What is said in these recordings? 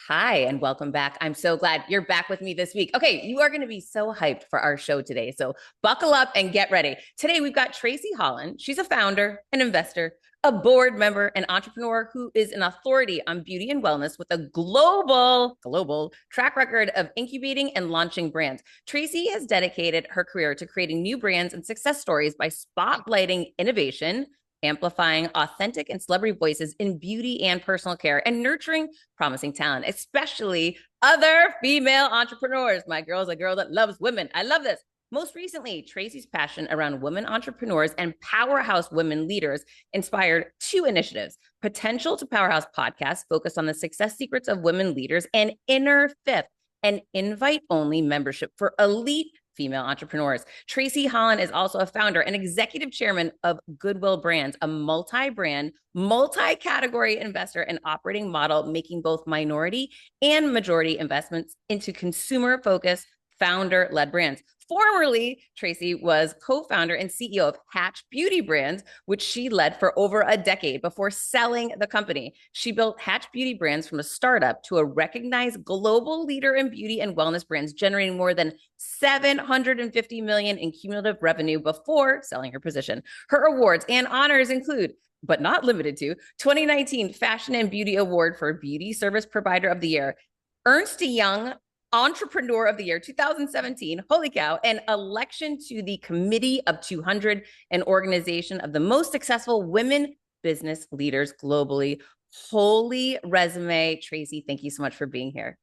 Hi, and welcome back. I'm so glad you're back with me this week. Okay, you are going to be so hyped for our show today. So buckle up and get ready. Today, we've got Tracy Holland. She's a founder, an investor, a board member, an entrepreneur who is an authority on beauty and wellness with a global track record of incubating and launching brands. Tracy has dedicated her career to creating new brands and success stories by spotlighting innovation, amplifying authentic and celebrity voices in beauty and personal care, and nurturing promising talent, especially other female entrepreneurs. My girl's a girl that loves women. I love this. Most recently, Tracy's passion around women entrepreneurs and powerhouse women leaders inspired two initiatives: Potential to Powerhouse podcast, focused on the success secrets of women leaders, and Inner Fifth, an invite-only membership for elite female entrepreneurs. Tracy Holland is also a founder and executive chairman of Goodwill Brands, a multi-brand, multi-category investor and operating model, making both minority and majority investments into consumer-focused, founder-led brands. Formerly, Tracy was co-founder and CEO of Hatch Beauty Brands, which she led for over a decade before selling the company. She built Hatch Beauty Brands from a startup to a recognized global leader in beauty and wellness brands, generating more than $750 million in cumulative revenue before selling her position. Her awards and honors include, but not limited to, 2019 Fashion and Beauty Award for Beauty Service Provider of the Year, Ernst & Young Entrepreneur of the Year 2017, holy cow, and election to the Committee of 200, an organization of the most successful women business leaders globally. Holy resume, Tracy. Thank you so much for being here.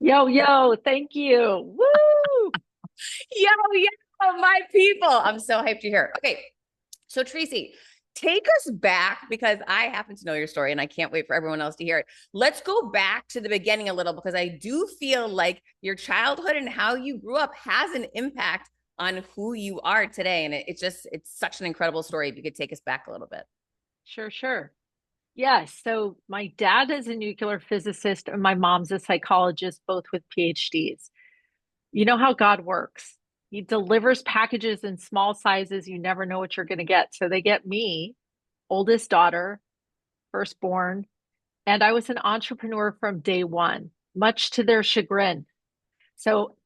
Yo, thank you. Woo! My people. I'm so hyped you're here. Okay, so Tracy, take us back, because I happen to know your story and I can't wait for everyone else to hear it. Let's go back to the beginning a little, because I do feel like your childhood and how you grew up has an impact on who you are today. And it's such an incredible story. If you could take us back a little bit. Sure. Yes. So my dad is a nuclear physicist and my mom's a psychologist, both with PhDs. You know how God works. He delivers packages in small sizes. You never know what you're going to get. So they get me, oldest daughter, firstborn, and I was an entrepreneur from day one, much to their chagrin. So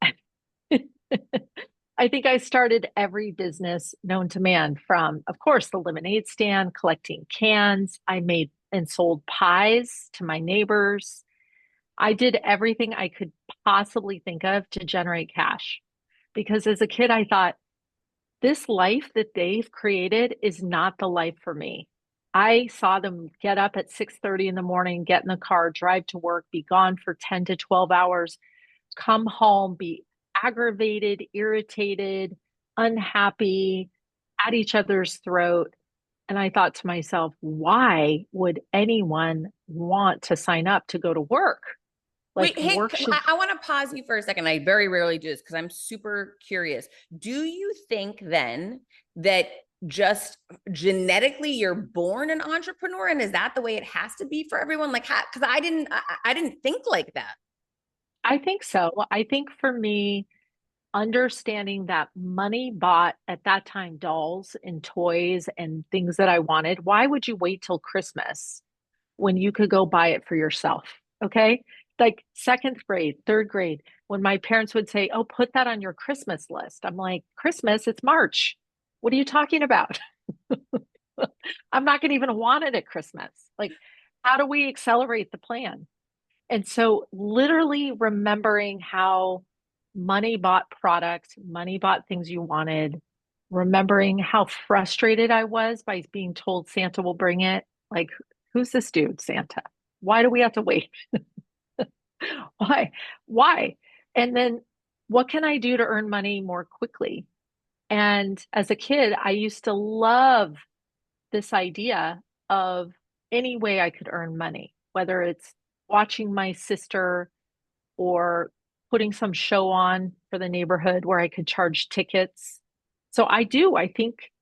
I think I started every business known to man, from, of course, the lemonade stand, collecting cans. I made and sold pies to my neighbors. I did everything I could possibly think of to generate cash. Because as a kid, I thought, this life that they've created is not the life for me. I saw them get up at 6:30 in the morning, get in the car, drive to work, be gone for 10 to 12 hours, come home, be aggravated, irritated, unhappy, at each other's throat. And I thought to myself, why would anyone want to sign up to go to work? Like, Wait, hey, work should, I want to pause you for a second. I very rarely do this because I'm super curious. Do you think then that just genetically you're born an entrepreneur, and is that the way it has to be for everyone? Like, because I didn't think like that. I think so. I think for me, understanding that money bought at that time dolls and toys and things that I wanted, why would you wait till Christmas when you could go buy it for yourself? Okay. Like second grade, third grade, when my parents would say, "Oh, put that on your Christmas list." I'm like, "Christmas, it's March. What are you talking about?" I'm not going to even want it at Christmas. Like, how do we accelerate the plan? And so, literally remembering how money bought products, money bought things you wanted, remembering how frustrated I was by being told Santa will bring it. Like, who's this dude, Santa? Why do we have to wait? Why? Why? And then, what can I do to earn money more quickly? And as a kid, I used to love this idea of any way I could earn money, whether it's watching my sister or putting some show on for the neighborhood where I could charge tickets. So I do. I think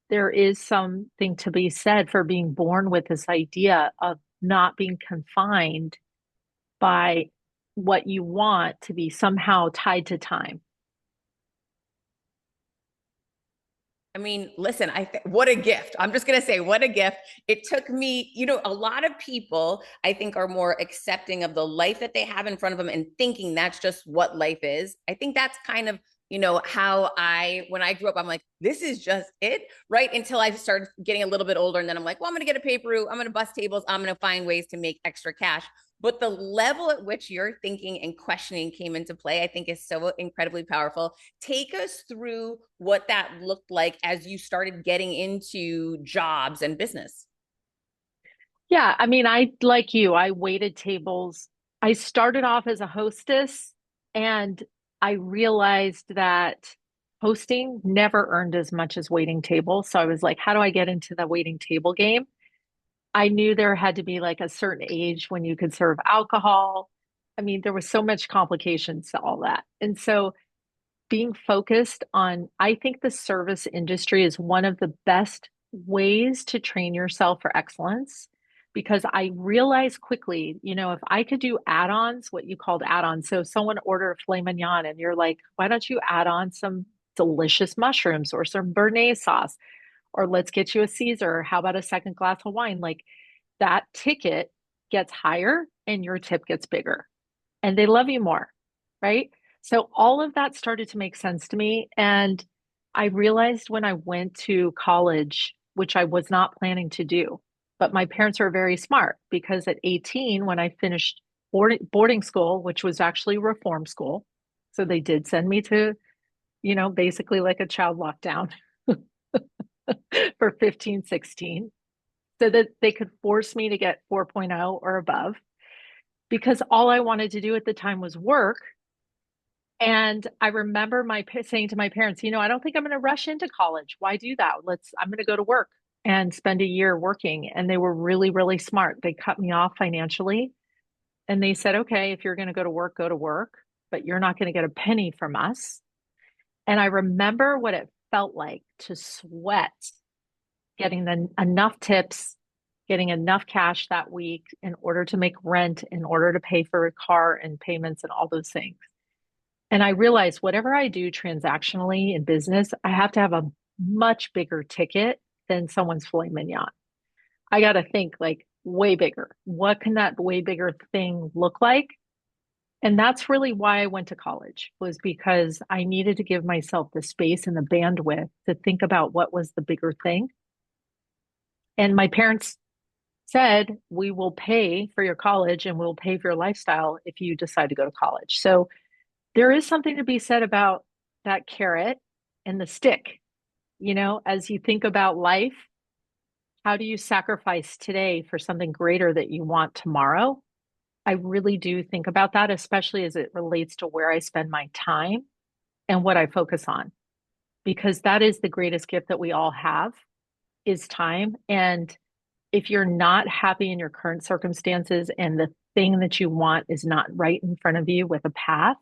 there is something to be said for being born with this idea of not being confined by what you want to be somehow tied to time. I mean, listen, what a gift. I'm just going to say, what a gift. It took me, a lot of people, I think, are more accepting of the life that they have in front of them and thinking that's just what life is. I think that's kind of, how when I grew up, I'm like, this is just it, right? Until I started getting a little bit older. And then I'm like, well, I'm going to get a paper route. I'm going to bust tables. I'm going to find ways to make extra cash. But the level at which your thinking and questioning came into play, I think is so incredibly powerful. Take us through what that looked like as you started getting into jobs and business. Yeah, I mean, like you, I waited tables. I started off as a hostess, and I realized that hosting never earned as much as waiting tables. So I was like, how do I get into the waiting table game? I knew there had to be like a certain age when you could serve alcohol. I mean, there was so much complications to all that. And so being focused on, I think the service industry is one of the best ways to train yourself for excellence because I realized quickly, if I could do add-ons, what you called add-ons. So if someone ordered filet mignon and you're like, why don't you add on some delicious mushrooms or some béarnaise sauce? Or let's get you a Caesar. How about a second glass of wine? Like that ticket gets higher and your tip gets bigger and they love you more, right? So all of that started to make sense to me. And I realized when I went to college, which I was not planning to do, but my parents were very smart because at 18, when I finished boarding school, which was actually reform school, so they did send me to, basically like a child lockdown for 15, 16, so that they could force me to get 4.0 or above because all I wanted to do at the time was work. And I remember saying to my parents, I don't think I'm going to rush into college. Why do that? I'm going to go to work and spend a year working. And they were really, really smart. They cut me off financially and they said, okay, if you're going to go to work, but you're not going to get a penny from us. And I remember what it felt like to sweat, getting enough tips, getting enough cash that week in order to make rent, in order to pay for a car and payments and all those things. And I realized whatever I do transactionally in business, I have to have a much bigger ticket than someone's filet mignon. I got to think like way bigger. What can that way bigger thing look like? And that's really why I went to college, was because I needed to give myself the space and the bandwidth to think about what was the bigger thing. And my parents said, we will pay for your college and we'll pay for your lifestyle if you decide to go to college. So there is something to be said about that carrot and the stick. As you think about life, how do you sacrifice today for something greater that you want tomorrow? I really do think about that, especially as it relates to where I spend my time and what I focus on, because that is the greatest gift that we all have is time. And if you're not happy in your current circumstances and the thing that you want is not right in front of you with a path,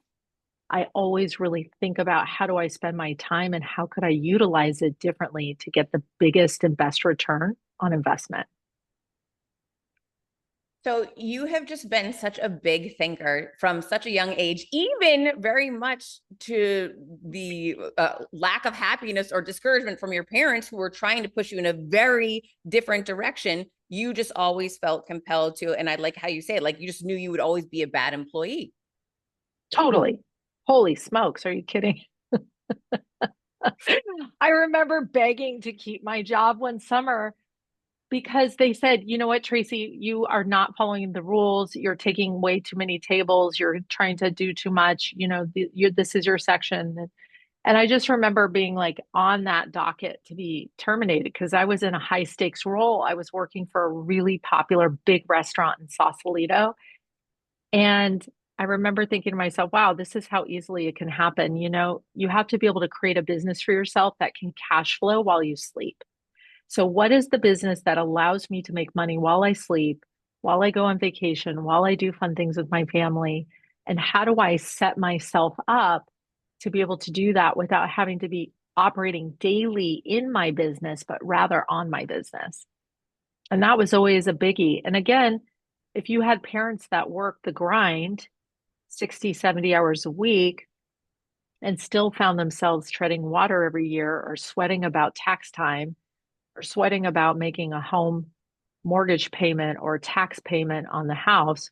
I always really think about how do I spend my time and how could I utilize it differently to get the biggest and best return on investment. So you have just been such a big thinker from such a young age, even very much to the lack of happiness or discouragement from your parents who were trying to push you in a very different direction. You just always felt compelled to, and I like how you say it, like you just knew you would always be a bad employee. Totally. Holy smokes, are you kidding? I remember begging to keep my job one summer because they said, you know what, Tracy, you are not following the rules. You're taking way too many tables. You're trying to do too much. This is your section. And I just remember being like on that docket to be terminated because I was in a high stakes role. I was working for a really popular big restaurant in Sausalito. And I remember thinking to myself, wow, this is how easily it can happen. You have to be able to create a business for yourself that can cash flow while you sleep. So, what is the business that allows me to make money while I sleep, while I go on vacation, while I do fun things with my family? And how do I set myself up to be able to do that without having to be operating daily in my business, but rather on my business? And that was always a biggie. And again, if you had parents that work the grind 60, 70 hours a week, and still found themselves treading water every year or sweating about tax time or sweating about making a home mortgage payment or tax payment on the house,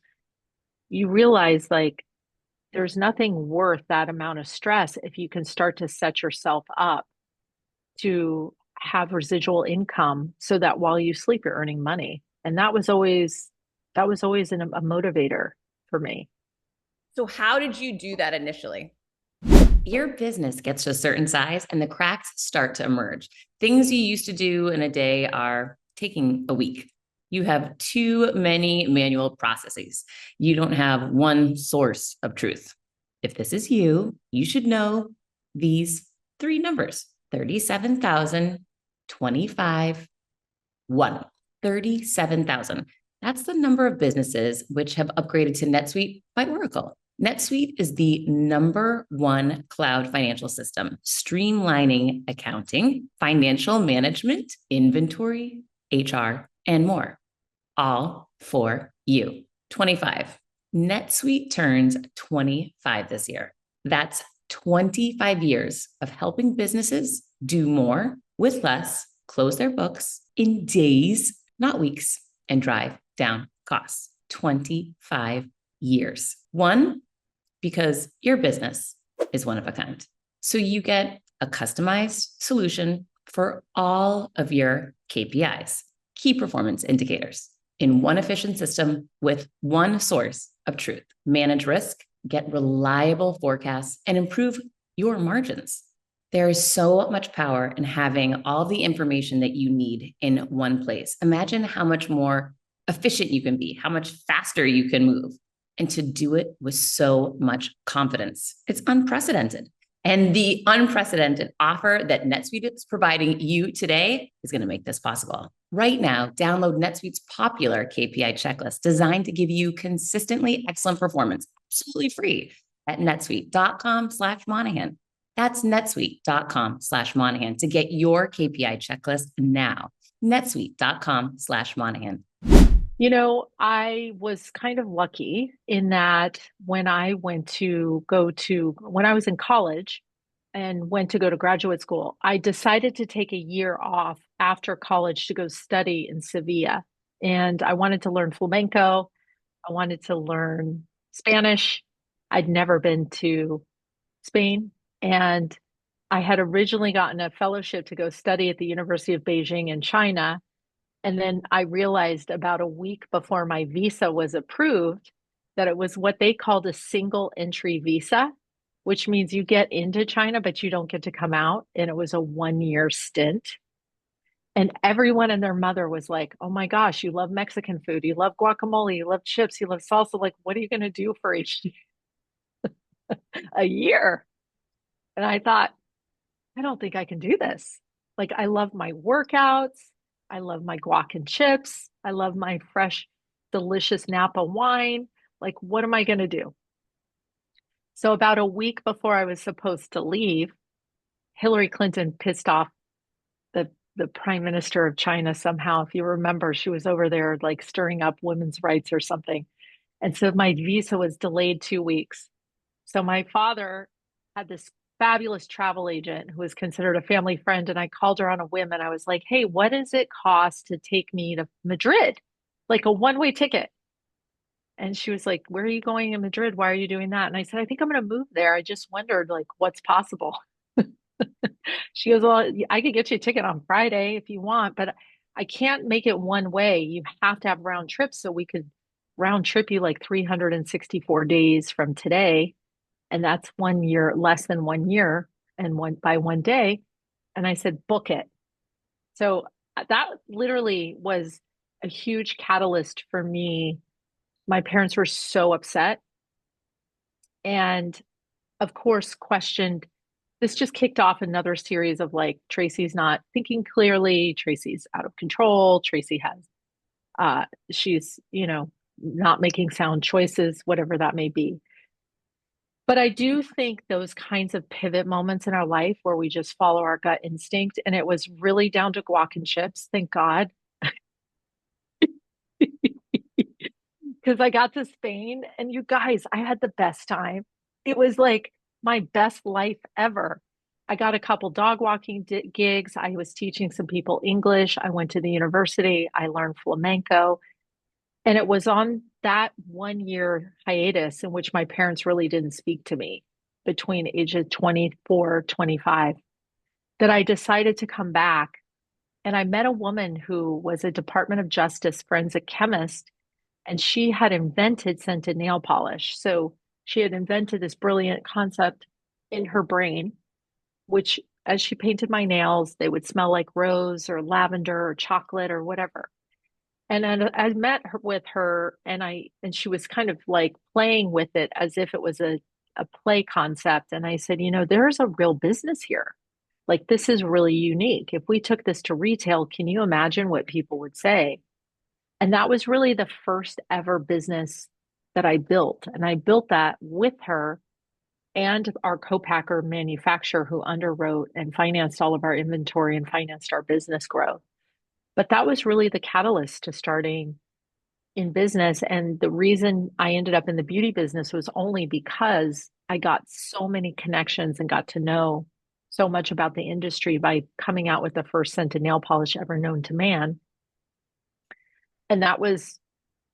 you realize like there's nothing worth that amount of stress if you can start to set yourself up to have residual income so that while you sleep, you're earning money. And that was always a motivator for me. So, how did you do that initially? Your business gets to a certain size and the cracks start to emerge. Things you used to do in a day are taking a week. You have too many manual processes. You don't have one source of truth. If this is you, you should know these three numbers: 37,000, 25, 1. 37,000. That's the number of businesses which have upgraded to NetSuite by Oracle. NetSuite is the number one cloud financial system, streamlining accounting, financial management, inventory, HR, and more, all for you. 25. NetSuite turns 25 this year. That's 25 years of helping businesses do more with less, close their books in days, not weeks, and drive down costs. 25 years. One, because your business is one of a kind. So you get a customized solution for all of your KPIs, key performance indicators, in one efficient system with one source of truth. Manage risk, get reliable forecasts, and improve your margins. There is so much power in having all the information that you need in one place. Imagine how much more efficient you can be, how much faster you can move, and to do it with so much confidence. It's unprecedented. And the unprecedented offer that NetSuite is providing you today is going to make this possible. Right now, download NetSuite's popular KPI checklist designed to give you consistently excellent performance, absolutely free, at netsuite.com/Monahan. That's netsuite.com/Monahan to get your KPI checklist now. netsuite.com/Monahan. I was kind of lucky in that when I when I was in college and went to go to graduate school, I decided to take a year off after college to go study in Sevilla. And I wanted to learn flamenco. I wanted to learn Spanish. I'd never been to Spain. And I had originally gotten a fellowship to go study at the University of Beijing in China. And then I realized about a week before my visa was approved that it was what they called a single entry visa, which means you get into China, but you don't get to come out. And it was a 1 year stint. And everyone and their mother was like, oh my gosh, you love Mexican food. You love guacamole. You love chips. You love salsa. Like, what are you going to do for a year? And I thought, I don't think I can do this. Like, I love my workouts. I love my guac and chips. I love my fresh, delicious Napa wine. Like, what am I going to do? So, about a week before I was supposed to leave, Hillary Clinton pissed off the prime minister of China somehow. If you remember, she was over there like stirring up women's rights or something. And so my visa was delayed 2 weeks. So my father had this fabulous travel agent who was considered a family friend. And I called her on a whim and I was like, hey, what does it cost to take me to Madrid? Like a one-way ticket. And she was like, where are you going in Madrid? Why are you doing that? And I said, I think I'm going to move there. I just wondered like what's possible. She goes, well, I could get you a ticket on Friday if you want, but I can't make it one way. You have to have round trips so we could round trip you like 364 days from today. And that's 1 year, less than 1 year, and by one day. And I said, book it. So that literally was a huge catalyst for me. My parents were so upset. And of course, questioned. This just kicked off another series of like, Tracy's not thinking clearly. Tracy's out of control. Tracy she's, not making sound choices, whatever that may be. But I do think those kinds of pivot moments in our life where we just follow our gut instinct, and it was really down to guac and chips, thank God. Because I got to Spain and you guys, I had the best time. It was like my best life ever. I got a couple dog walking gigs. I was teaching some people English. I went to the university. I learned flamenco. And it was on that 1 year hiatus in which my parents really didn't speak to me between ages 24, 25, that I decided to come back. And I met a woman who was a Department of Justice forensic chemist, and she had invented scented nail polish. So she had invented this brilliant concept in her brain, which as she painted my nails, they would smell like rose or lavender or chocolate or whatever. And then I met her with her, and she was kind of like playing with it as if it was a play concept. And I said, there's a real business here. Like, this is really unique. If we took this to retail, can you imagine what people would say? And that was really the first ever business that I built. And I built that with her and our co-packer manufacturer who underwrote and financed all of our inventory and financed our business growth. But that was really the catalyst to starting in business. And the reason I ended up in the beauty business was only because I got so many connections and got to know so much about the industry by coming out with the first scented nail polish ever known to man. And that was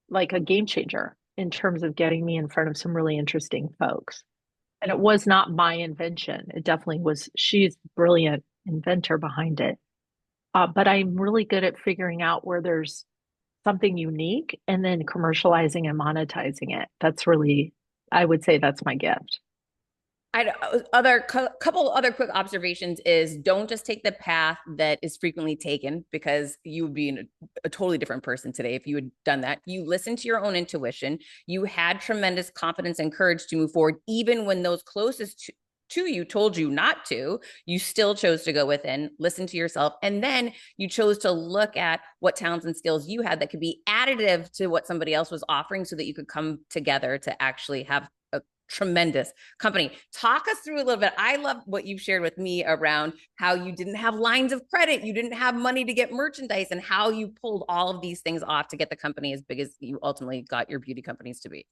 like a game changer in terms of getting me in front of some really interesting folks. And it was not my invention. It definitely was, she's a brilliant inventor behind it. But I'm really good at figuring out where there's something unique and then commercializing and monetizing it. That's really, I would say that's my gift. Couple other quick observations is don't just take the path that is frequently taken, because you would be a totally different person today if you had done that. You listened to your own intuition. You had tremendous confidence and courage to move forward, even when those closest to you told you not to. You still chose to go within, listen to yourself, and then you chose to look at what talents and skills you had that could be additive to what somebody else was offering, so that you could come together to actually have a tremendous company. Talk us through a little bit. I love what you've shared with me around how you didn't have lines of credit, you didn't have money to get merchandise, and how you pulled all of these things off to get the company as big as you ultimately got your beauty companies to be.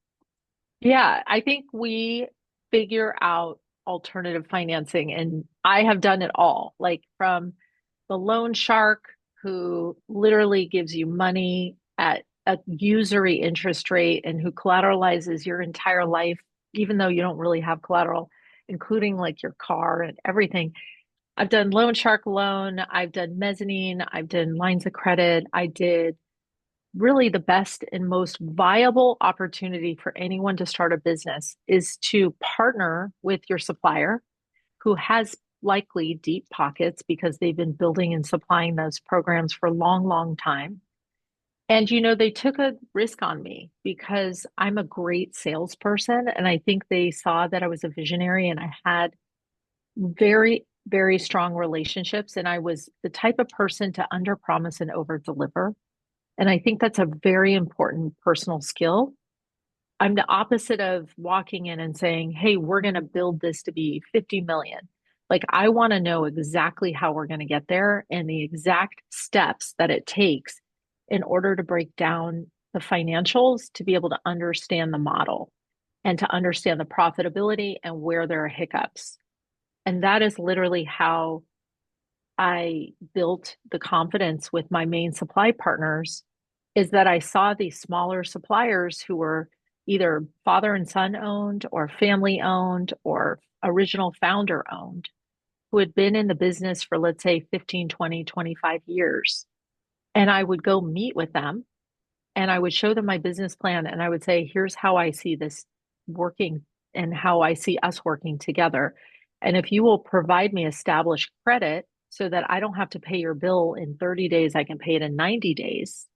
Yeah, I think we figure out alternative financing, and I have done it all, like from the loan shark who literally gives you money at a usury interest rate and who collateralizes your entire life, even though you don't really have collateral, including like your car and everything. I've done loan shark loan, I've done mezzanine, I've done lines of credit. I did really the best and most viable opportunity for anyone to start a business is to partner with your supplier who has likely deep pockets because they've been building and supplying those programs for a long, long time. And, they took a risk on me because I'm a great salesperson. And I think they saw that I was a visionary and I had very, very strong relationships. And I was the type of person to under promise and over deliver. And I think that's a very important personal skill. I'm the opposite of walking in and saying, hey, we're going to build this to be 50 million. Like, I want to know exactly how we're going to get there and the exact steps that it takes in order to break down the financials to be able to understand the model and to understand the profitability and where there are hiccups. And that is literally how I built the confidence with my main supply partners, is that I saw these smaller suppliers who were either father and son owned or family owned or original founder owned, who had been in the business for, let's say, 15, 20, 25 years. And I would go meet with them and I would show them my business plan and I would say, here's how I see this working and how I see us working together. And if you will provide me established credit so that I don't have to pay your bill in 30 days, I can pay it in 90 days,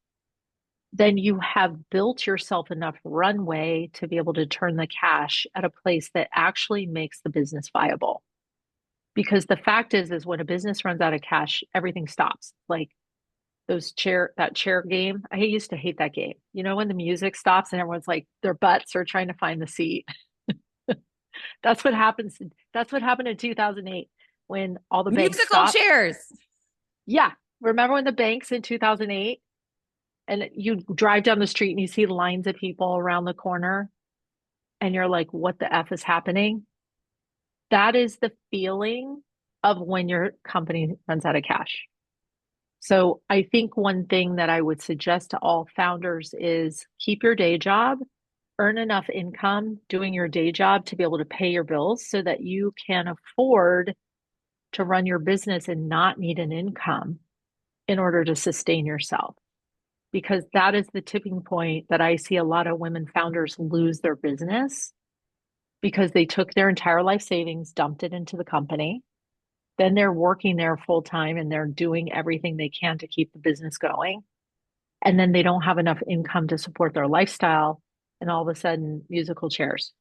then you have built yourself enough runway to be able to turn the cash at a place that actually makes the business viable. Because the fact is when a business runs out of cash, everything stops. Like that chair game. I used to hate that game. When the music stops and everyone's like, their butts are trying to find the seat. That's what happens. That's what happened in 2008 when all the banks Musical stopped. chairs. Yeah. Remember when the banks in 2008 and you drive down the street and you see lines of people around the corner and you're like, what the F is happening? That is the feeling of when your company runs out of cash. So I think one thing that I would suggest to all founders is keep your day job, earn enough income doing your day job to be able to pay your bills so that you can afford to run your business and not need an income in order to sustain yourself. Because that is the tipping point that I see a lot of women founders lose their business because they took their entire life savings, dumped it into the company. Then they're working there full time and they're doing everything they can to keep the business going. And then they don't have enough income to support their lifestyle. And all of a sudden, musical chairs,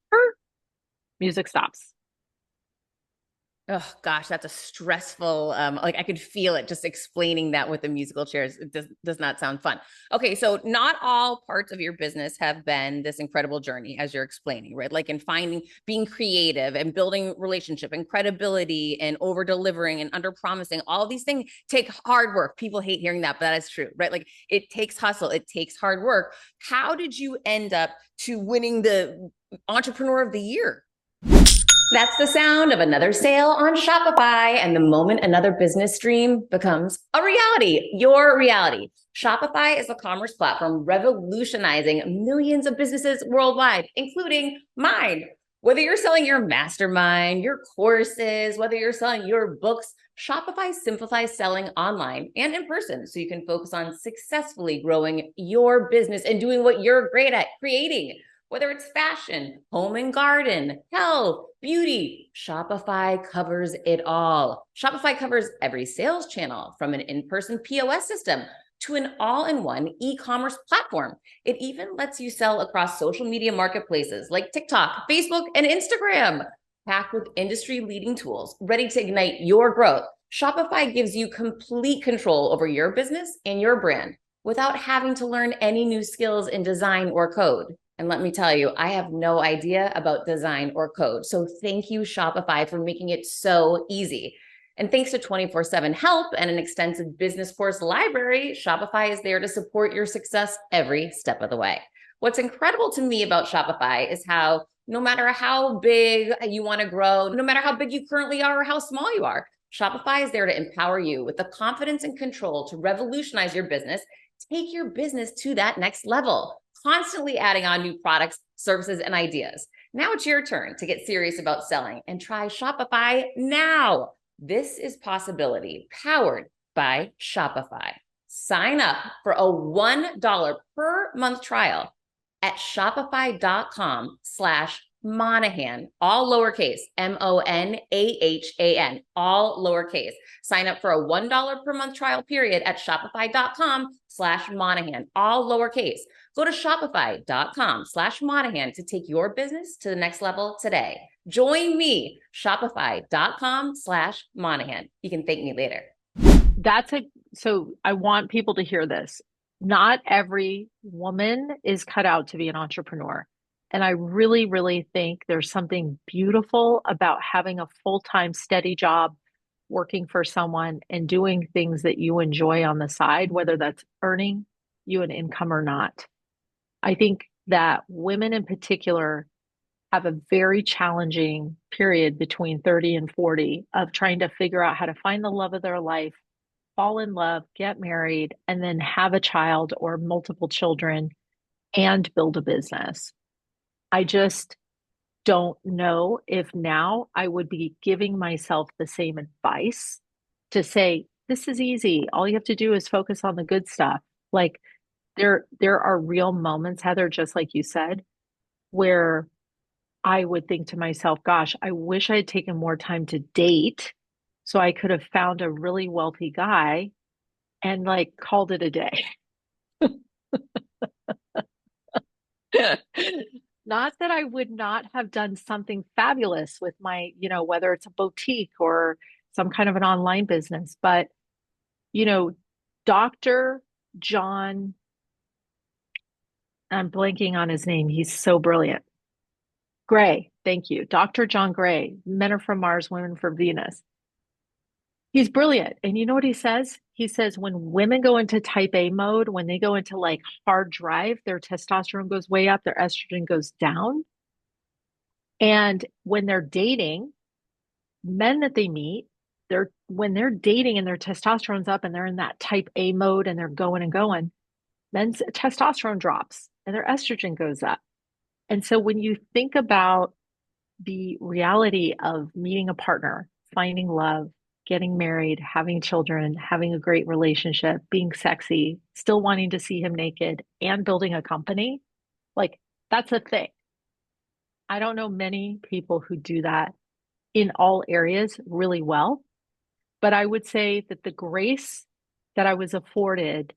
music stops. Oh gosh, that's a stressful. Like I could feel it just explaining that with the musical chairs. It does not sound fun. Okay, so not all parts of your business have been this incredible journey as you're explaining, right? Like in finding, being creative and building relationship and credibility and over delivering and under promising. All these things take hard work. People hate hearing that, but that is true, right? Like it takes hustle, it takes hard work. How did you end up to winning the Entrepreneur of the Year? That's the sound of another sale on Shopify. And the moment another business stream becomes a reality, your reality. Shopify is a commerce platform revolutionizing millions of businesses worldwide, including mine. Whether you're selling your mastermind, your courses, whether you're selling your books, Shopify simplifies selling online and in person so you can focus on successfully growing your business and doing what you're great at, creating. Whether it's fashion, home and garden, health, beauty, Shopify covers it all. Shopify covers every sales channel from an in-person POS system to an all-in-one e-commerce platform. It even lets you sell across social media marketplaces like TikTok, Facebook, and Instagram. Packed with industry-leading tools ready to ignite your growth, Shopify gives you complete control over your business and your brand without having to learn any new skills in design or code. And let me tell you, I have no idea about design or code. So thank you, Shopify, for making it so easy. And thanks to 24/7 help and an extensive business course library, Shopify is there to support your success every step of the way. What's incredible to me about Shopify is how no matter how big you want to grow, no matter how big you currently are or how small you are, Shopify is there to empower you with the confidence and control to revolutionize your business, take your business to that next level, constantly adding on new products, services, and ideas. Now it's your turn to get serious about selling and try Shopify now. This is Possibility, powered by Shopify. Sign up for a $1 per month trial at shopify.com/Monahan, all lowercase, Monahan, all lowercase. Sign up for a $1 per month trial period at shopify.com/Monahan, all lowercase. Go to shopify.com/Monahan to take your business to the next level today. Join me, shopify.com/Monahan. You can thank me later. So I want people to hear this. Not every woman is cut out to be an entrepreneur. And I really, really think there's something beautiful about having a full-time steady job, working for someone and doing things that you enjoy on the side, whether that's earning you an income or not. I think that women in particular have a very challenging period between 30 and 40 of trying to figure out how to find the love of their life, fall in love, get married, and then have a child or multiple children and build a business. I just don't know if now I would be giving myself the same advice to say, this is easy. All you have to do is focus on the good stuff. Like there are real moments, Heather, just like you said, where I would think to myself, gosh, I wish I had taken more time to date so I could have found a really wealthy guy and like called it a day. Not that I would not have done something fabulous with my, whether it's a boutique or some kind of an online business, but, you know, Dr. John, I'm blanking on his name. He's so brilliant. Gray, thank you. Dr. John Gray, Men Are From Mars, Women from Venus. He's brilliant. And you know what he says? He says when women go into type A mode, when they go into like hard drive, their testosterone goes way up, their estrogen goes down. And when they're dating, men that they meet, they're when they're dating and their testosterone's up and they're in that type A mode and they're going and going, men's testosterone drops and their estrogen goes up. And so when you think about the reality of meeting a partner, finding love, getting married, having children, having a great relationship, being sexy, still wanting to see him naked, and building a company, like that's a thing. I don't know many people who do that in all areas really well, but I would say that the grace that I was afforded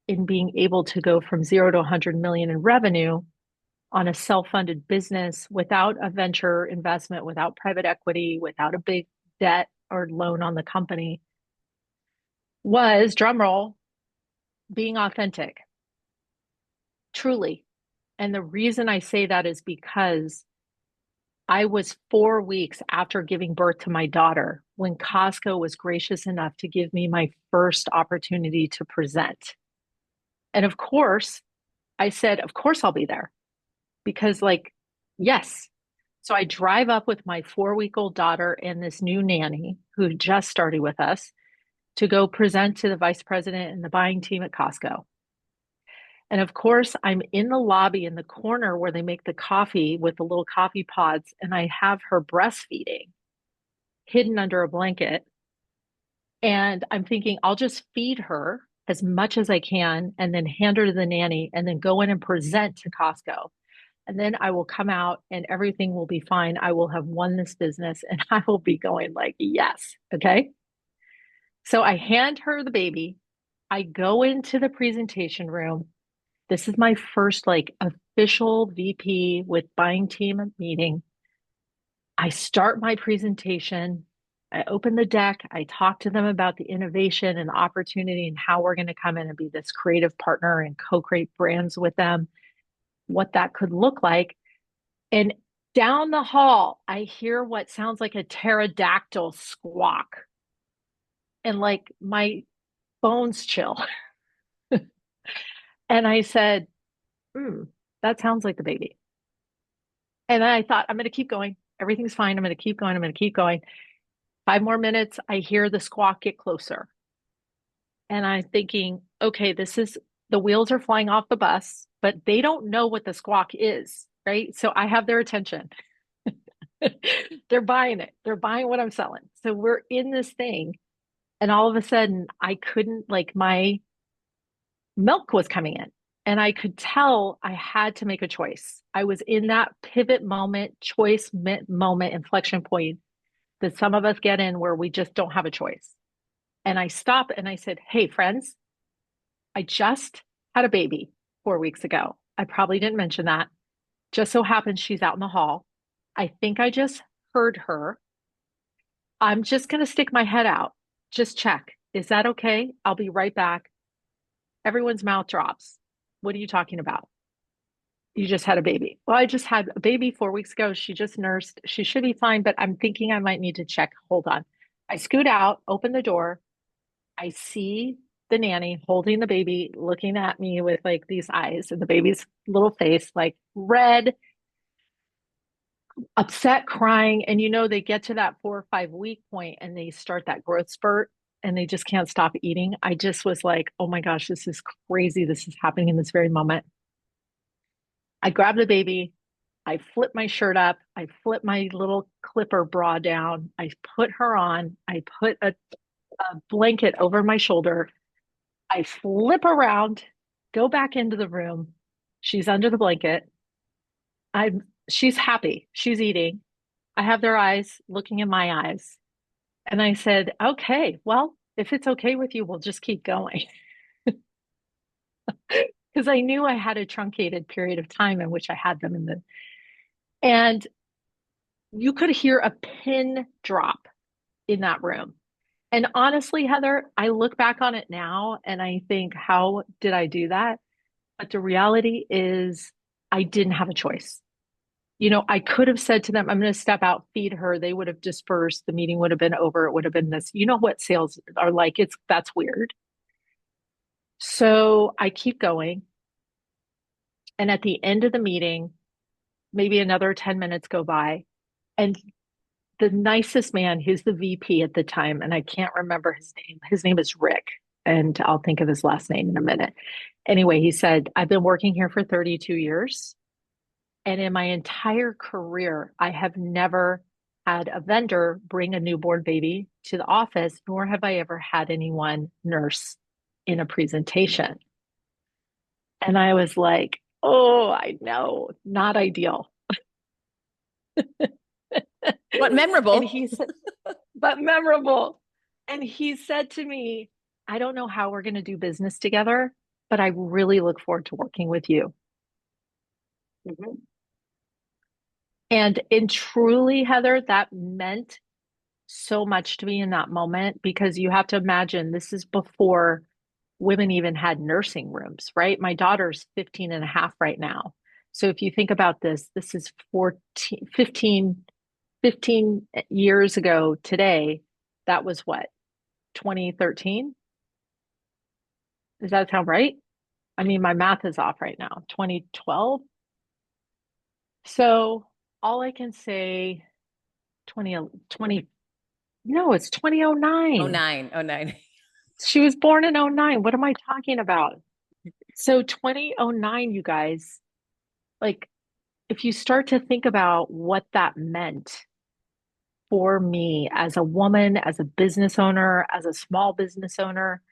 in being able to go from 0 to 100 million in revenue on a self-funded business without a venture investment, without private equity, without a big debt or loan on the company was, drumroll, being authentic, truly. And the reason I say that is because I was 4 weeks after giving birth to my daughter when Costco was gracious enough to give me my first opportunity to present. And of course, I said, of course I'll be there because, like, yes. So I drive up with my 4-week-old daughter and this new nanny who just started with us to go present to the vice president and the buying team at Costco. And of course, I'm in the lobby in the corner where they make the coffee with the little coffee pods, and I have her breastfeeding hidden under a blanket. And I'm thinking, I'll just feed her as much as I can and then hand her to the nanny and then go in and present to Costco. And then I will come out and everything will be fine. I will have won this business and I will be going like, yes. Okay. So I hand her the baby. I go into the presentation room. This is my first like official VP with buying team meeting. I start my presentation. I open the deck. I talk to them about the innovation and the opportunity and how we're going to come in and be this creative partner and co-create brands with them, what that could look like. And down the hall, I hear what sounds like a pterodactyl squawk. And like my bones chill. And I said, that sounds like the baby. And I thought, I'm going to keep going. Everything's fine. I'm going to keep going. I'm going to keep going. 5 more minutes, I hear the squawk get closer. And I'm thinking, okay, this is the wheels are flying off the bus, but they don't know what the squawk is, right? So I have their attention. They're buying it. They're buying what I'm selling. So we're in this thing. And all of a sudden, I couldn't, like, my milk was coming in. And I could tell I had to make a choice. I was in that pivot moment, choice moment, inflection point that some of us get in where we just don't have a choice. And I stopped and I said, hey, friends, I just had a baby 4 weeks ago. I probably didn't mention that. Just so happens she's out in the hall. I think I just heard her. I'm just going to stick my head out. Just check. Is that okay? I'll be right back. Everyone's mouth drops. What are you talking about? You just had a baby. Well, I just had a baby 4 weeks ago. She just nursed. She should be fine, but I'm thinking I might need to check. Hold on. I scoot out, open the door. I see the nanny holding the baby, looking at me with like these eyes and the baby's little face, like red, upset, crying. And you know, they get to that 4 or 5 week point and they start that growth spurt and they just can't stop eating. I just was like, oh my gosh, this is crazy. This is happening in this very moment. I grab the baby. I flip my shirt up. I flip my little clipper bra down. I put her on. I put a blanket over my shoulder. I flip around, go back into the room. She's under the blanket. She's happy. She's eating. I have their eyes looking in my eyes. And I said, okay, well, if it's okay with you, we'll just keep going. Because I knew I had a truncated period of time in which I had them and you could hear a pin drop in that room. And honestly, Heather, I look back on it now and I think, how did I do that? But the reality is, I didn't have a choice. You know, I could have said to them, I'm going to step out, feed her. They would have dispersed. The meeting would have been over. It would have been this. You know what sales are like. That's weird. So I keep going. And at the end of the meeting, maybe another 10 minutes go by. And the nicest man. He's the VP at the time, and I can't remember his name. His name is Rick, and I'll think of his last name in a minute. Anyway, he said, I've been working here for 32 years, and in my entire career, I have never had a vendor bring a newborn baby to the office, nor have I ever had anyone nurse in a presentation. And I was like, oh, I know, not ideal. But And memorable. he said, but memorable. And he said to me, I don't know how we're going to do business together, but I really look forward to working with you. Mhm. And truly, Heather, that meant so much to me in that moment because you have to imagine this is before women even had nursing rooms, right? My daughter's 15 and a half right now. So if you think about this, this is 14, 15 years ago today. That was what, 2013? Does that sound right? I mean, my math is off right now. 2012. So all I can say, 20, 20, no, it's Oh 2009. nine, oh nine. She was born in '09. What am I talking about? So 2009, you guys, like if you start to think about what that meant for me as a woman, as a business owner, as a small business owner,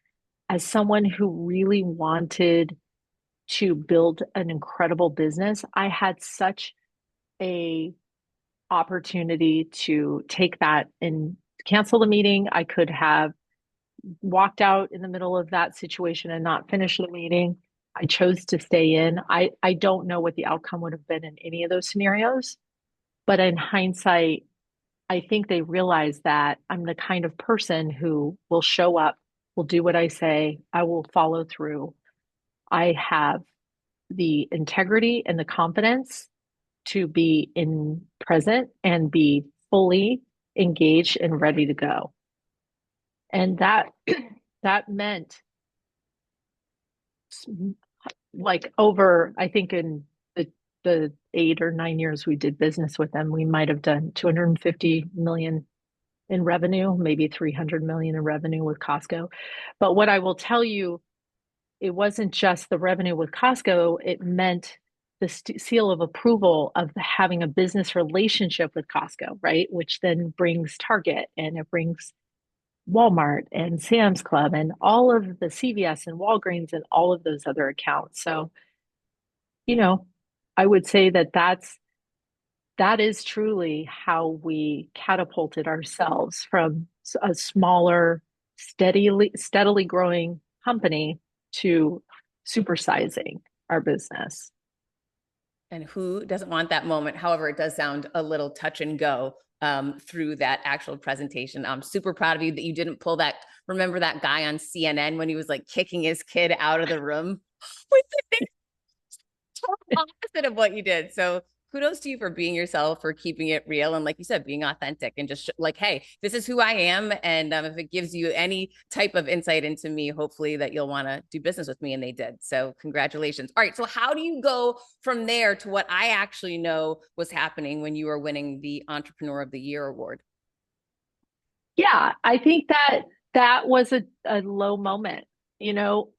as someone who really wanted to build an incredible business, I had such a opportunity to take that and cancel the meeting. I could have walked out in the middle of that situation and not finish the meeting. I chose to stay in. I don't know what the outcome would have been in any of those scenarios, but in hindsight, I think they realized that I'm the kind of person who will show up, will do what I say, I will follow through. I have the integrity and the confidence to be in present and be fully engaged and ready to go. And that that meant like over, I think in the 8 or 9 years we did business with them, we might have done 250 million in revenue, maybe 300 million in revenue with Costco. But what I will tell you, it wasn't just the revenue with Costco, it meant the seal of approval of having a business relationship with Costco, right? Which then brings Target and it brings Walmart and Sam's Club and all of the CVS and Walgreens and all of those other accounts. So, you know, I would say that that is truly how we catapulted ourselves from a smaller, steadily growing company to supersizing our business. And who doesn't want that moment? However, it does sound a little touch and go through that actual presentation. I'm super proud of you that you didn't pull that. Remember that guy on CNN when he was like kicking his kid out of the room with the total opposite of what you did. So kudos to you for being yourself, for keeping it real, and like you said, being authentic and just like, hey, this is who I am. And if it gives you any type of insight into me, hopefully that you'll want to do business with me. And they did. So congratulations. All right. So how do you go from there to what I actually know was happening when you were winning the Entrepreneur of the Year award? Yeah, I think that that was a low moment. You know,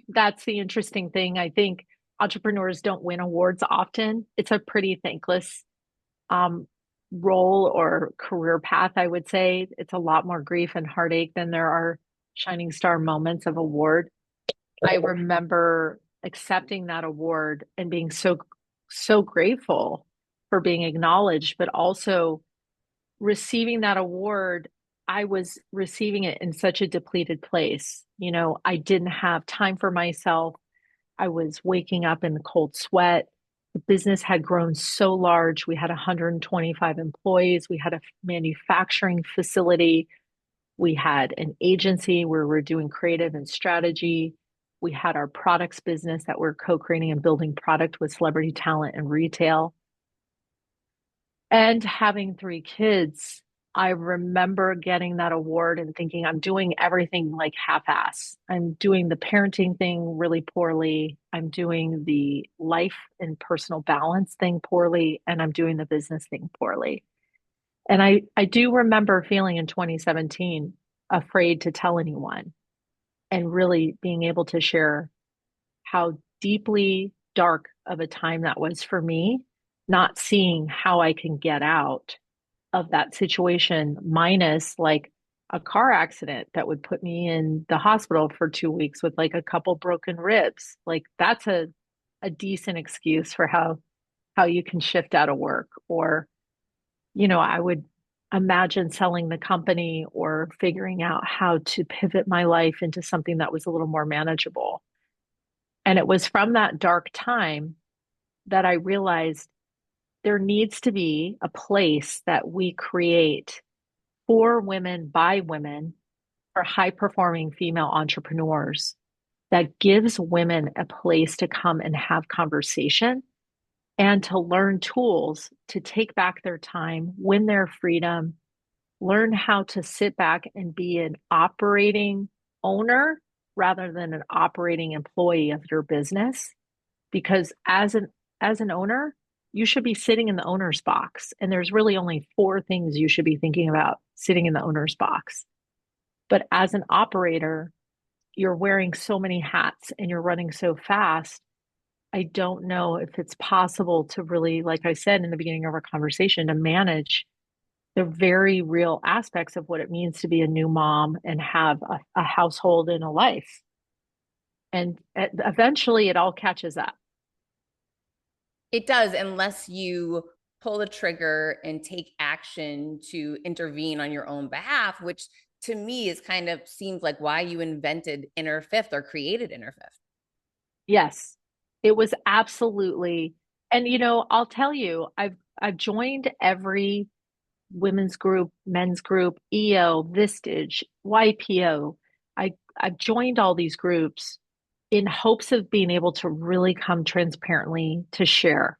that's the interesting thing. I think entrepreneurs don't win awards often. It's a pretty thankless um, role or career path, I would say. It's a lot more grief and heartache than there are shining star moments of award. I remember accepting that award and being so grateful for being acknowledged, but also receiving that award. I was receiving it in such a depleted place. You know, I didn't have time for myself. I was waking up in the cold sweat. The business had grown so large. We had 125 employees. We had a manufacturing facility. We had an agency where we're doing creative and strategy. We had our products business that we're co-creating and building product with celebrity talent and retail. And having three kids, I remember getting that award and thinking I'm doing everything like half-ass. I'm doing the parenting thing really poorly. I'm doing the life and personal balance thing poorly, and I'm doing the business thing poorly. And I do remember feeling in 2017 afraid to tell anyone and really being able to share how deeply dark of a time that was for me, not seeing how I can get out of that situation, minus like a car accident that would put me in the hospital for 2 weeks with like a couple broken ribs. Like that's a decent excuse for how you can shift out of work. Or, I would imagine selling the company or figuring out how to pivot my life into something that was a little more manageable. And it was from that dark time that I realized there needs to be a place that we create for women by women, for high performing female entrepreneurs, that gives women a place to come and have conversation and to learn tools to take back their time, win their freedom, learn how to sit back and be an operating owner rather than an operating employee of your business. Because as an owner, you should be sitting in the owner's box. And there's really only four things you should be thinking about sitting in the owner's box. But as an operator, you're wearing so many hats and you're running so fast. I don't know if it's possible to really, like I said in the beginning of our conversation, to manage the very real aspects of what it means to be a new mom and have a household and a life. And eventually it all catches up. It does, unless you pull the trigger and take action to intervene on your own behalf, which to me is kind of seems like why you invented Inner Fifth or created Inner Fifth. Yes, it was absolutely. And I'll tell you, I've joined every women's group, men's group, EO, Vistage, YPO. I've joined all these groups in hopes of being able to really come transparently to share.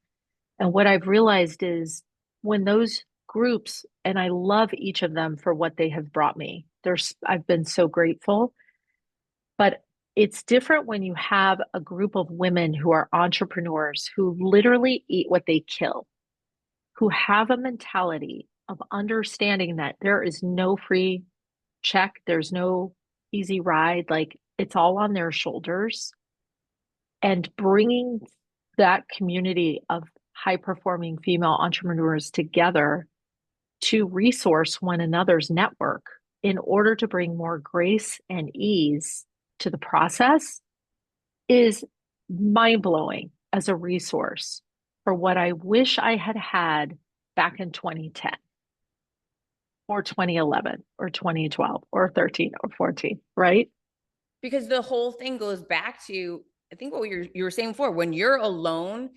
And what I've realized is when those groups, and I love each of them for what they have brought me. I've been so grateful, but it's different when you have a group of women who are entrepreneurs who literally eat what they kill, who have a mentality of understanding that there is no free check, there's no easy ride, like it's all on their shoulders, and bringing that community of high performing female entrepreneurs together to resource one another's network in order to bring more grace and ease to the process is mind blowing as a resource for what I wish I had had back in 2010 or 2011 or 2012 or 13 or 14, right? Because the whole thing goes back to, I think what you were saying before, when you're alone,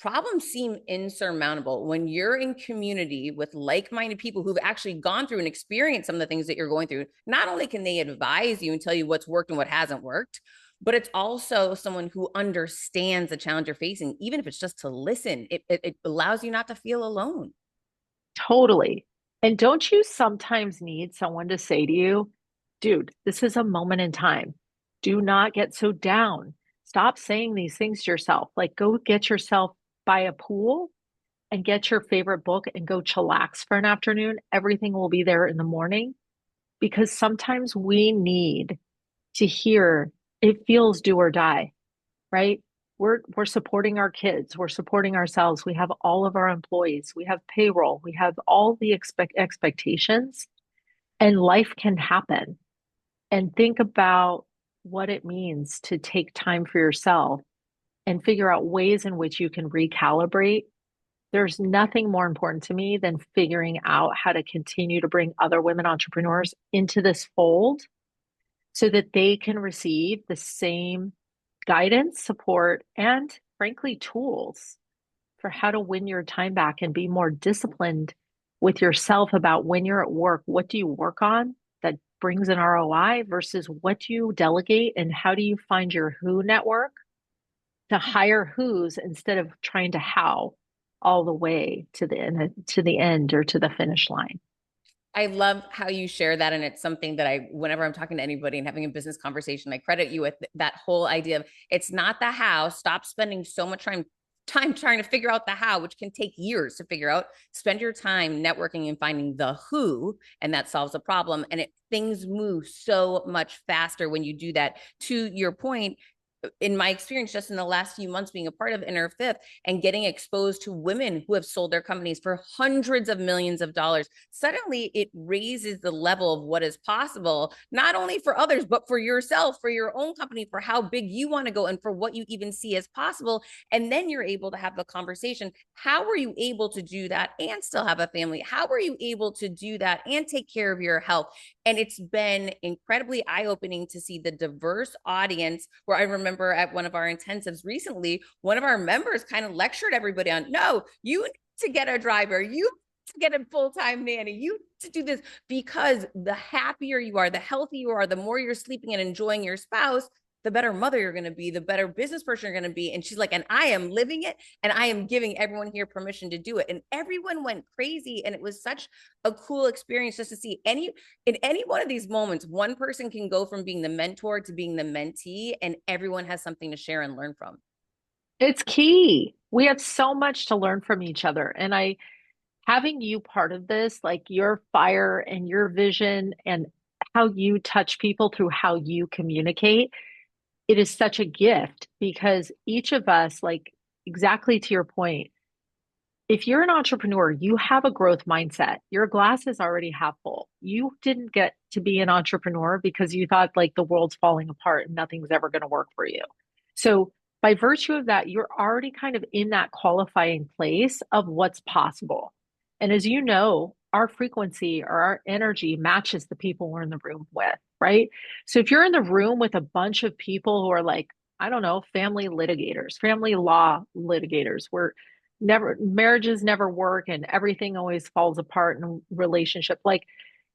problems seem insurmountable. When you're in community with like-minded people who've actually gone through and experienced some of the things that you're going through, not only can they advise you and tell you what's worked and what hasn't worked, but it's also someone who understands the challenge you're facing, even if it's just to listen. It allows you not to feel alone. Totally. And don't you sometimes need someone to say to you, dude, this is a moment in time. Do not get so down. Stop saying these things to yourself. Like, go get yourself by a pool and get your favorite book and go chillax for an afternoon. Everything will be there in the morning because sometimes we need to hear it feels do or die, right? We're supporting our kids, we're supporting ourselves, we have all of our employees, we have payroll, we have all the expectations, and life can happen. And think about what it means to take time for yourself and figure out ways in which you can recalibrate. There's nothing more important to me than figuring out how to continue to bring other women entrepreneurs into this fold so that they can receive the same guidance, support, and frankly, tools for how to win your time back and be more disciplined with yourself about when you're at work. What do you work on that brings an ROI versus what do you delegate, and how do you find your who network to hire who's instead of trying to how all the way to the end or to the finish line. I love how you share that. And it's something that whenever I'm talking to anybody and having a business conversation, I credit you with that whole idea of it's not the how. Stop spending so much time time trying to figure out the how, which can take years to figure out. Spend your time networking and finding the who, and that solves a problem. And things move so much faster when you do that. To your point, in my experience, just in the last few months being a part of Inner Fifth and getting exposed to women who have sold their companies for hundreds of millions of dollars, suddenly it raises the level of what is possible, not only for others, but for yourself, for your own company, for how big you want to go and for what you even see as possible. And then you're able to have the conversation. How were you able to do that and still have a family? How were you able to do that and take care of your health? And it's been incredibly eye-opening to see the diverse audience, where I remember at one of our intensives recently, one of our members kind of lectured everybody on, no, you need to get a driver, you to get a full-time nanny, you to do this, because the happier you are, the healthier you are, the more you're sleeping and enjoying your spouse, the better mother you're going to be, the better business person you're going to be. And she's like, and I am living it, and I am giving everyone here permission to do it. And everyone went crazy. And it was such a cool experience just to see in any one of these moments, one person can go from being the mentor to being the mentee, and everyone has something to share and learn from. It's key. We have so much to learn from each other. And having you part of this, like your fire and your vision and how you touch people through how you communicate, it is such a gift because each of us, like exactly to your point, if you're an entrepreneur, you have a growth mindset. Your glass is already half full. You didn't get to be an entrepreneur because you thought like the world's falling apart and nothing's ever going to work for you. So, by virtue of that, you're already kind of in that qualifying place of what's possible. And as you know, our frequency or our energy matches the people we're in the room with, right? So, if you're in the room with a bunch of people who are like, I don't know, family litigators, family law litigators, where never marriages never work and everything always falls apart in a relationship, like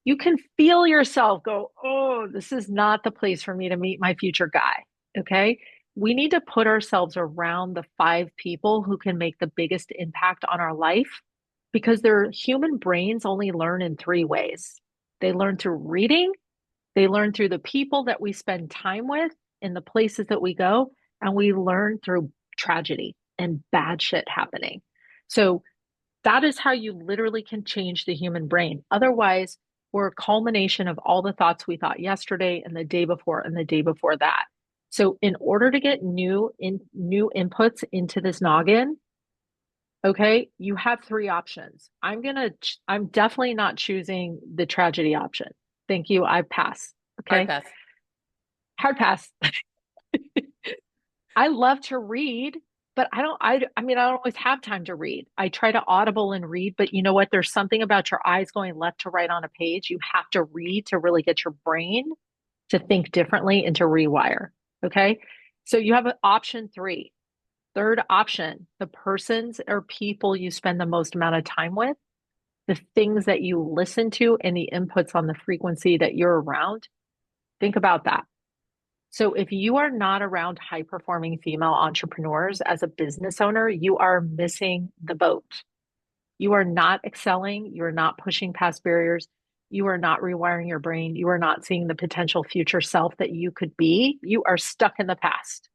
you can feel yourself go, oh, this is not the place for me to meet my future guy. Okay. We need to put ourselves around the 5 people who can make the biggest impact on our life because their human brains only learn in 3 ways. They learn through reading, they learn through the people that we spend time with in the places that we go, and we learn through tragedy and bad shit happening. So that is how you literally can change the human brain. Otherwise, we're a culmination of all the thoughts we thought yesterday and the day before and the day before that. So in order to get new inputs into this noggin, okay, you have 3 options. I'm definitely not choosing the tragedy option. Thank you. I pass. Hard Okay. pass. Hard pass. I love to read, but I mean, I don't always have time to read. I try to audible and read, but you know what? There's something about your eyes going left to right on a page. You have to read to really get your brain to think differently and to rewire. Okay. So you have option 3. Third option, the persons or people you spend the most amount of time with, the things that you listen to, and the inputs on the frequency that you're around. Think about that. So if you are not around high performing female entrepreneurs as a business owner, you are missing the boat. You are not excelling. You are not pushing past barriers. You are not rewiring your brain. You are not seeing the potential future self that you could be. You are stuck in the past.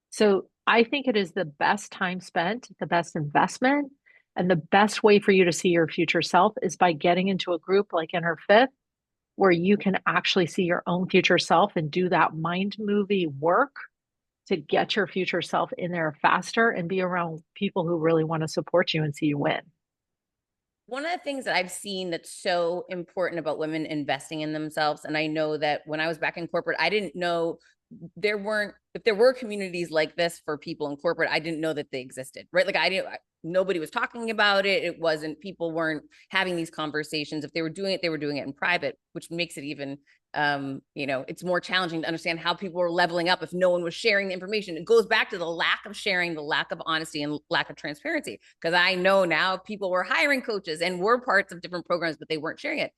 So I think it is the best time spent, the best investment, and the best way for you to see your future self is by getting into a group like Inner Fifth, where you can actually see your own future self and do that mind movie work to get your future self in there faster and be around people who really want to support you and see you win. One of the things that I've seen that's so important about women investing in themselves, and I know that when I was back in corporate, I didn't know if there were communities like this for people in corporate, I didn't know that they existed, right? Like nobody was talking about it. It wasn't, people weren't having these conversations. If they were doing it, they were doing it in private, which makes it even, it's more challenging to understand how people were leveling up if no one was sharing the information. It goes back to the lack of sharing, the lack of honesty, and lack of transparency. Because I know now people were hiring coaches and were parts of different programs, but they weren't sharing it.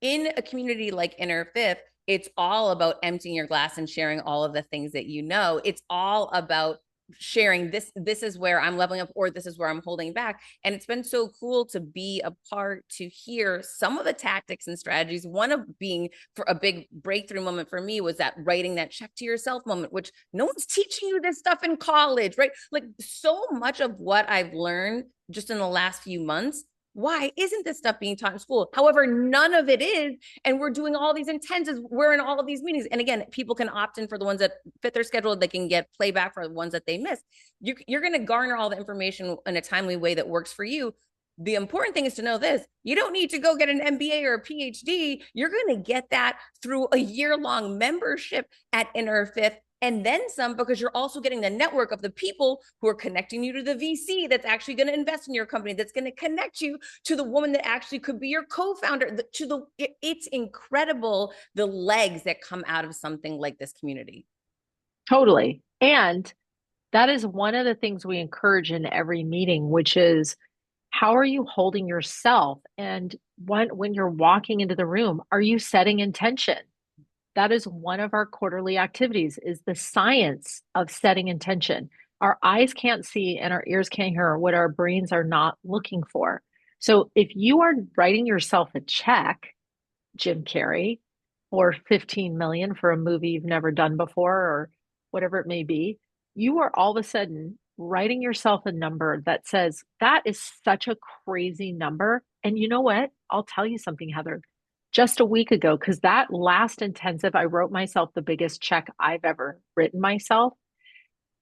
In a community like Inner Fifth, it's all about emptying your glass and sharing all of the things that you know. It's all about sharing this is where I'm leveling up, or this is where I'm holding back. And it's been so cool to be a part, to hear some of the tactics and strategies. One of being, for a big breakthrough moment for me, was that writing that check to yourself moment, which no one's teaching you this stuff in college, right? Like, so much of what I've learned just in the last few months, why isn't this stuff being taught in school? However, none of it is. And we're doing all these intensives. We're in all of these meetings. And again, people can opt in for the ones that fit their schedule. They can get playback for the ones that they miss. You're going to garner all the information in a timely way that works for you. The important thing is to know this: you don't need to go get an MBA or a PhD. You're going to get that through a year-long membership at Inner Fifth, and then some, because you're also getting the network of the people who are connecting you to the VC that's actually going to invest in your company, that's going to connect you to the woman that actually could be your co-founder. It's incredible, the legs that come out of something like this community. Totally. And that is one of the things we encourage in every meeting, which is, how are you holding yourself? And when you're walking into the room, are you setting intention? That is one of our quarterly activities, is the science of setting intention. Our eyes can't see and our ears can't hear what our brains are not looking for. So if you are writing yourself a check, Jim Carrey, or 15 million for a movie you've never done before, or whatever it may be, you are all of a sudden writing yourself a number that says, that is such a crazy number. And you know what? I'll tell you something, Heather. Just a week ago, because that last intensive, I wrote myself the biggest check I've ever written myself.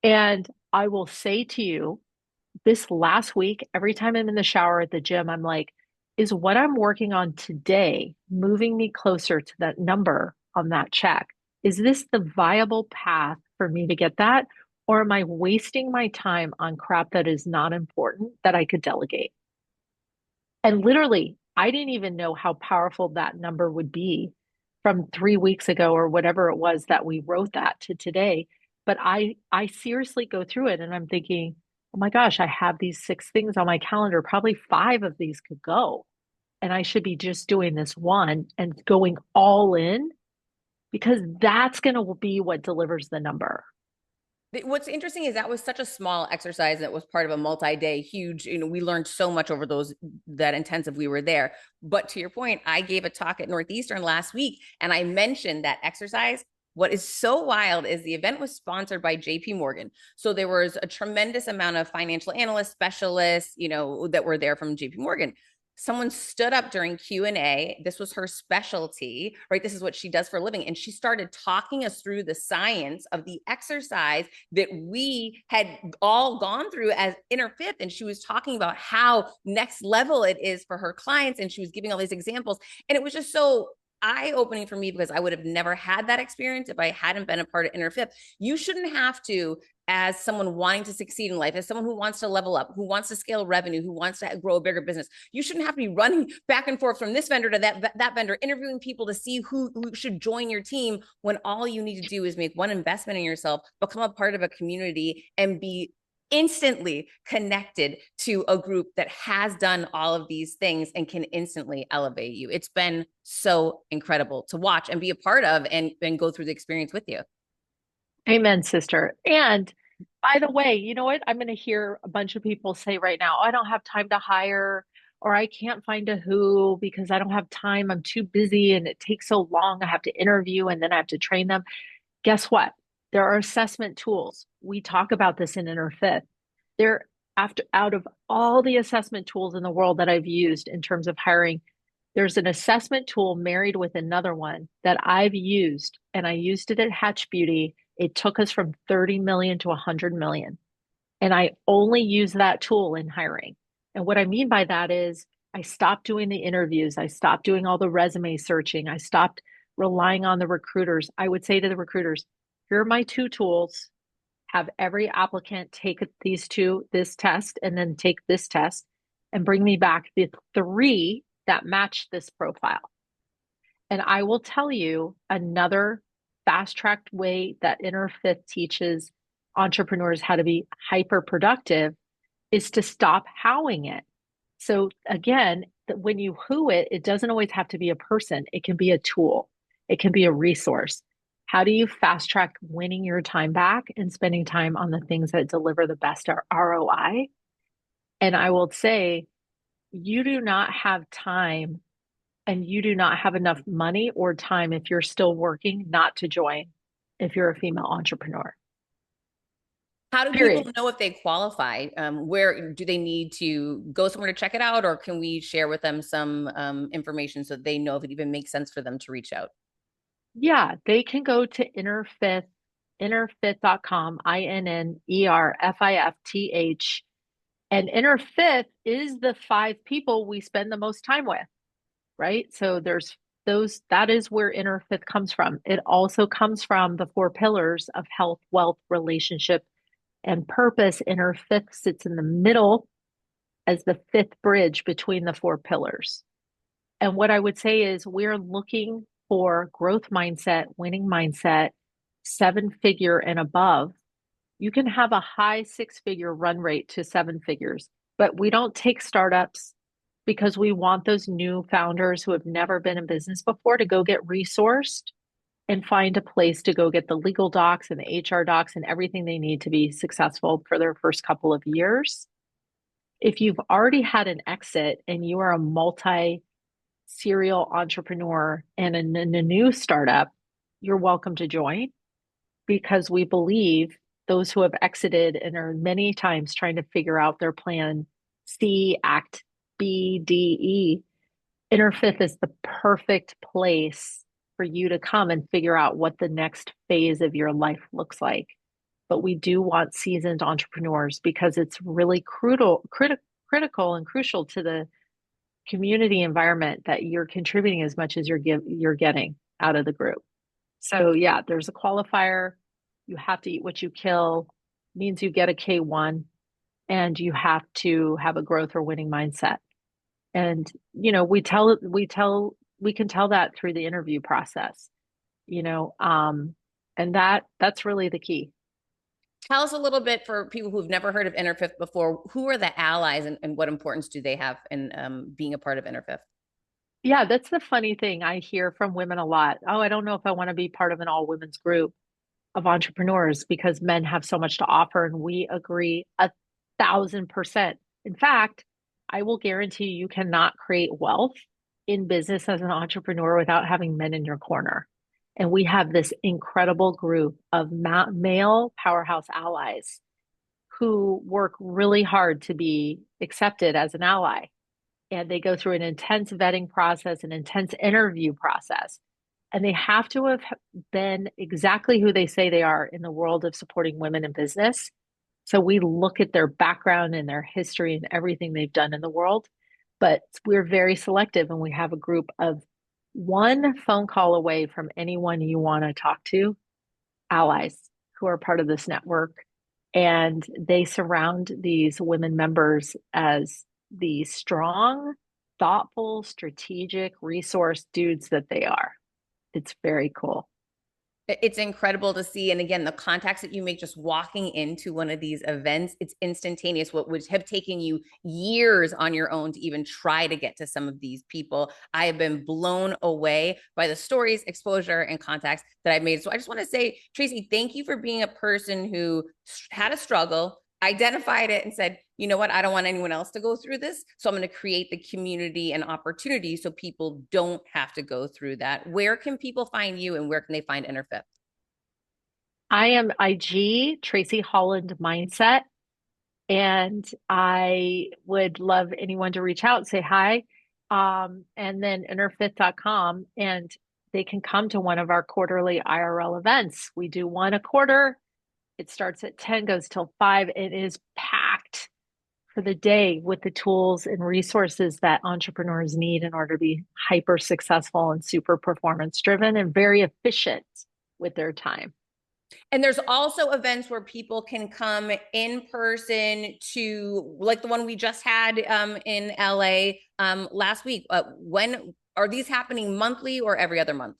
And I will say to you, this last week, every time I'm in the shower at the gym, I'm like, is what I'm working on today moving me closer to that number on that check? Is this the viable path for me to get that? Or am I wasting my time on crap that is not important that I could delegate? And literally, I didn't even know how powerful that number would be from 3 weeks ago or whatever it was that we wrote that to today. But I seriously go through it and I'm thinking, oh my gosh, I have these 6 things on my calendar. Probably 5 of these could go. And I should be just doing this one and going all in, because that's going to be what delivers the number. What's interesting is that was such a small exercise that was part of a multi-day huge, we learned so much over that intensive we were there. But to your point, I gave a talk at Northeastern last week and I mentioned that exercise. What is so wild is the event was sponsored by JP Morgan. So there was a tremendous amount of financial analysts, specialists, that were there from JP Morgan. Someone stood up during Q&A. This was her specialty, right? This is what she does for a living. And she started talking us through the science of the exercise that we had all gone through as Inner Fifth. And she was talking about how next level it is for her clients. And she was giving all these examples. And it was just so eye-opening for me, because I would have never had that experience if I hadn't been a part of Inner Fifth. You shouldn't have to, as someone wanting to succeed in life, as someone who wants to level up, who wants to scale revenue, who wants to grow a bigger business, you shouldn't have to be running back and forth from this vendor to that vendor, interviewing people to see who should join your team, when all you need to do is make one investment in yourself, become a part of a community, and be instantly connected to a group that has done all of these things and can instantly elevate you. It's been so incredible to watch and be a part of, and go through the experience with you. Amen, sister. And by the way, you know what? I'm going to hear a bunch of people say right now, "Oh, I don't have time to hire," or "I can't find a who because I don't have time. I'm too busy and it takes so long. I have to interview and then I have to train them." Guess what? There are assessment tools. We talk about this in Inner Fifth. There, out of all the assessment tools in the world that I've used in terms of hiring, there's an assessment tool married with another one that I've used, and I used it at Hatch Beauty. It took us from 30 million to 100 million. And I only use that tool in hiring. And what I mean by that is, I stopped doing the interviews. I stopped doing all the resume searching. I stopped relying on the recruiters. I would say to the recruiters, here are my 2 tools. Have every applicant take this test, and then take this test, and bring me back the 3 that match this profile. And I will tell you another fast-tracked way that Inner Fifth teaches entrepreneurs how to be hyper productive is to stop howing it. So again, when you who it, it doesn't always have to be a person. It can be a tool. It can be a resource. How do you fast track winning your time back and spending time on the things that deliver the best ROI? And I will say, you do not have time and you do not have enough money or time if you're still working not to join if you're a female entrepreneur. How do people Period. know if they qualify? Where do they need to go somewhere to check it out, or can we share with them some information so they know if it even makes sense for them to reach out? Yeah, they can go to innerfifth.com, INNERFIFTH. And inner fifth is the five people we spend the most time with, right? So there's those, that is where inner fifth comes from. It also comes from the four pillars of health, wealth, relationship, and purpose. Inner fifth sits in the middle as the fifth bridge between the four pillars. And what I would say is we're looking for growth mindset, winning mindset, seven figure and above. You can have a high six-figure run rate to seven figures, but we don't take startups because we want those new founders who have never been in business before to go get resourced and find a place to go get the legal docs and the HR docs and everything they need to be successful for their first couple of years. If you've already had an exit and you are a multi serial entrepreneur and in a new startup, you're welcome to join because we believe those who have exited and are many times trying to figure out their plan C, Act B, D, E, Inner Fifth is the perfect place for you to come and figure out what the next phase of your life looks like. But we do want seasoned entrepreneurs because it's really critical and crucial to the community environment that you're contributing as much as you're getting out of the group. So yeah, there's a qualifier. You have to eat what you kill, means you get a K1, and you have to have a growth or winning mindset. And we can tell that through the interview process, you know, and that's really the key. Tell us a little bit for people who've never heard of Interfifth before. Who are the allies, and what importance do they have in being a part of Interfifth? Yeah, that's the funny thing I hear from women a lot. Oh, I don't know if I want to be part of an all women's group of entrepreneurs because men have so much to offer, and we agree 1,000%. In fact, I will guarantee you cannot create wealth in business as an entrepreneur without having men in your corner. And we have this incredible group of male powerhouse allies who work really hard to be accepted as an ally. And they go through an intense vetting process, an intense interview process. And they have to have been exactly who they say they are in the world of supporting women in business. So we look at their background and their history and everything they've done in the world. But we're very selective and we have a group of one phone call away from anyone you want to talk to, allies who are part of this network. And they surround these women members as the strong, thoughtful, strategic resource dudes that they are. It's very cool. It's incredible to see. And again, the contacts that you make just walking into one of these events, it's instantaneous. What would have taken you years on your own to even try to get to some of these people, I have been blown away by the stories, exposure, and contacts that I've made. So I just want to say, Tracy, thank you for being a person who had a struggle, identified it, and said, you know what, I don't want anyone else to go through this. So I'm going to create the community and opportunity so people don't have to go through that. Where can people find you and where can they find Interfifth? I am IG, Tracy Holland Mindset, and I would love anyone to reach out and say hi. And then innerfifth.com, and they can come to one of our quarterly IRL events. We do one a quarter. It starts at 10, goes till 5. It is packed for the day with the tools and resources that entrepreneurs need in order to be hyper successful and super performance driven and very efficient with their time. And there's also events where people can come in person to, like the one we just had in LA last week. When are these happening, monthly or every other month?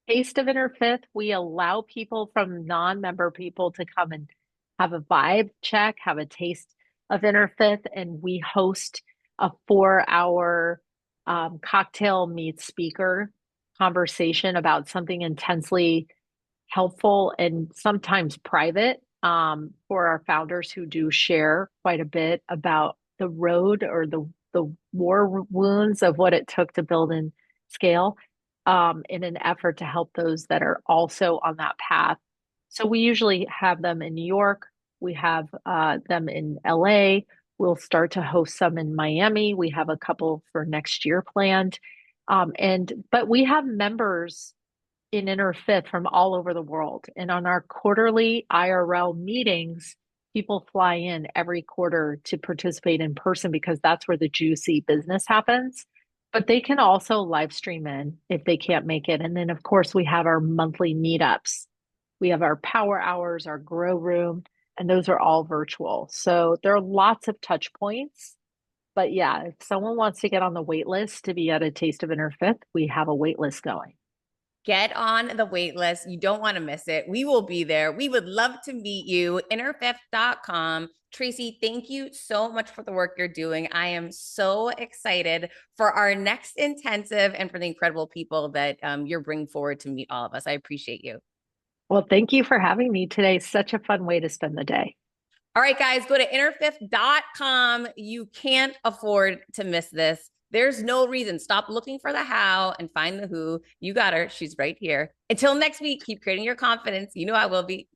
Taste of Inner Fifth, we allow people from non-member people to come and have a vibe check, have a taste of Inner Fifth, and we host a 4-hour cocktail meets speaker conversation about something intensely helpful and sometimes private for our founders who do share quite a bit about the road or the war wounds of what it took to build and scale in an effort to help those that are also on that path. So we usually have them in New York. We have them in LA. We'll start to host some in Miami. We have a couple for next year planned. But we have members in Inner Fifth from all over the world. And on our quarterly IRL meetings, people fly in every quarter to participate in person because that's where the juicy business happens. But they can also live stream in if they can't make it. And then, of course, we have our monthly meetups. We have our power hours, our grow room, and those are all virtual. So there are lots of touch points. But yeah, if someone wants to get on the wait list to be at a Taste of Inner Fifth, we have a wait list going. Get on the wait list. You don't want to miss it. We will be there. We would love to meet you. Innerfifth.com. Tracy, thank you so much for the work you're doing. I am so excited for our next intensive and for the incredible people that you're bringing forward to meet all of us. I appreciate you. Well, thank you for having me today. Such a fun way to spend the day. All right, guys, go to innerfifth.com. You can't afford to miss this. There's no reason. Stop looking for the how and find the who. You got her. She's right here. Until next week, keep creating your confidence. You know I will be.